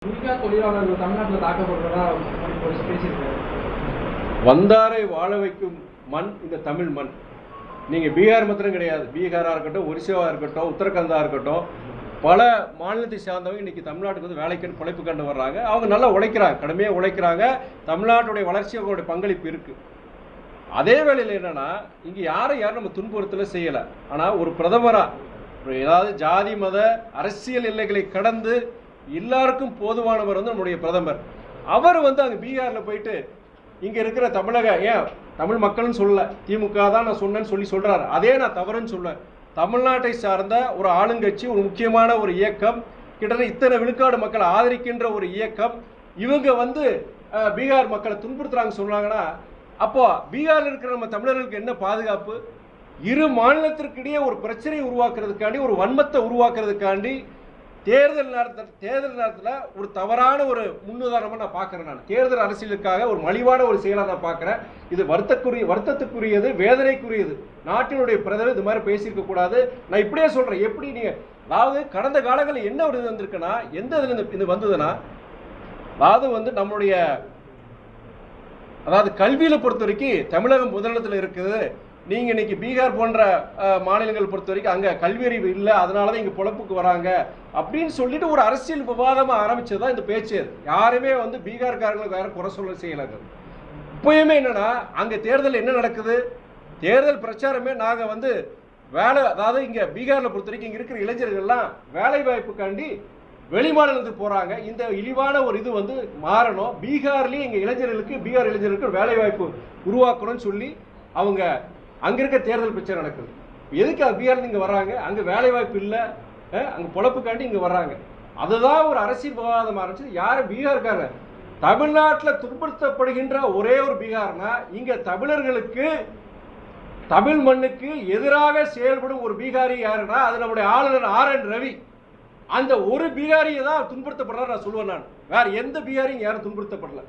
தொழிலாளர்கள் தமிழ்நாட்டில் தாக்கப்படுறதா பேசியிருக்காரு. வந்தாரை வாழ வைக்கும் மண் இந்த தமிழ் மண். நீங்கள் பீகார் மாத்திரம் கிடையாது, பீகாராக இருக்கட்டும், ஒரிசாவாக இருக்கட்டும், உத்தரகண்டாக இருக்கட்டும், பல மாநிலத்தை சார்ந்தவங்க இன்றைக்கி தமிழ்நாட்டுக்கு வந்து வேலைக்கு பிழைப்பு கண்டு வர்றாங்க. அவங்க நல்லா உழைக்கிறாங்க, கடுமையாக உழைக்கிறாங்க. தமிழ்நாட்டுடைய வளர்ச்சி அவங்களுடைய பங்களிப்பு இருக்குது. அதே வேளையில் என்னென்னா, இங்கே யாரும் நம்ம துன்புறுத்தலை செய்யலை. ஆனால் ஒரு பிரதமராக ஏதாவது ஜாதி மத அரசியல் எல்லைகளை கடந்து எல்லாருக்கும் போதுவானவர் வந்து நம்முடைய பிரதமர். அவர் வந்து அங்கே பீகாரில் போயிட்டு இங்கே இருக்கிற ஏன் தமிழ் மக்கள்னு சொல்ல, திமுக தான் நான் சொன்னேன்னு சொல்கிறார். அதே நான் தவறுன்னு சொல்லுவேன். தமிழ்நாட்டை சார்ந்த ஒரு ஆளுங்கட்சி, ஒரு முக்கியமான ஒரு இயக்கம், கிட்டத்தட்ட இத்தனை விழுக்காடு மக்களை ஆதரிக்கின்ற ஒரு இயக்கம், இவங்க வந்து பீகார் மக்களை துன்புறுத்துறாங்க சொன்னாங்கன்னா, அப்போ பீகாரில் இருக்கிற நம்ம தமிழர்களுக்கு என்ன பாதுகாப்பு? இரு மாநிலத்திற்கிடையே ஒரு பிரச்சனையை உருவாக்குறதுக்காண்டி, ஒரு வன்மத்தை உருவாக்குறதுக்காண்டி தேர்தல் நேரத்தில் ஒரு தவறான ஒரு முன்னுதாரணமாக நான் பார்க்குறேன். நான் தேர்தல் அரசியலுக்காக ஒரு மலிவான ஒரு செயலாக நான் பார்க்குறேன். இது வருத்தத்துக்குரியது, வேதனைக்குரியது. நாட்டினுடைய பிரதமர் இது மாதிரி பேசியிருக்க கூடாது. நான் இப்படியே சொல்கிறேன். எப்படி நீங்கள் அதாவது கடந்த காலங்களில் என்ன ஒரு இது வந்திருக்குன்னா, எந்த இதில் இது வந்ததுன்னா, அதாவது வந்து நம்மளுடைய கல்வியில் பொறுத்த வரைக்கும் தமிழகம் முதலிடத்தில் இருக்குது. நீங்கள் இன்னைக்கு பீகார் போன்ற மாநிலங்கள் பொறுத்த வரைக்கும் அங்கே கல்வி அறிவு இல்லை, அதனால தான் இங்கே பொழப்புக்கு வராங்க அப்படின்னு சொல்லிட்டு ஒரு அரசியல் விவாதமாக ஆரம்பிச்சது தான் இந்த பேச்சு. யாருமே வந்து பீகார்காரங்களுக்கு வேற குறை சொல்ல செய்யலைங்க. இப்போயுமே என்னன்னா, அங்கே தேர்தல் என்ன நடக்குது? தேர்தல் பிரச்சாரமே நாங்கள் வந்து அதாவது இங்கே பீகாரில் பொறுத்த வரைக்கும் இங்கே இருக்கிற இளைஞர்கள்லாம் வேலை வாய்ப்புக்காண்டி வெளி மாநிலத்துக்கு போகிறாங்க. இந்த இழிவான ஒரு இது வந்து மாறணும். பீகார்லேயும் எங்கள் பீகார் இளைஞர்களுக்கு வேலை வாய்ப்பு உருவாக்கணும்னு சொல்லி அவங்க அங்கே இருக்க தேர்தல் பிரச்சாரம் நடக்குது. எதுக்கு பீகார்ல இங்கே வர்றாங்க? அங்கே வேலை வாய்ப்பு இல்லை, அங்கே பொழப்புக்காண்டி இங்கே வர்றாங்க. அதுதான் ஒரு அரசியல் விவாதம் ஆரம்பிச்சது. யார்? பீகார்காரங்க. தமிழ்நாட்டில் துன்புறுத்தப்படுகின்ற ஒரே ஒரு பீகார்னா, இங்கே தமிழர்களுக்கு, தமிழ் மண்ணுக்கு எதிராக செயல்படும் ஒரு பீகாரி யாருன்னா, அது நம்முடைய ஆளுநர் RN ரவி. அந்த ஒரு பீகாரியை தான் துன்புறுத்தப்படுறாரு நான் சொல்லுவேன். நான் வேற எந்த பீகாரியும் யாரும் துன்புறுத்தப்படல.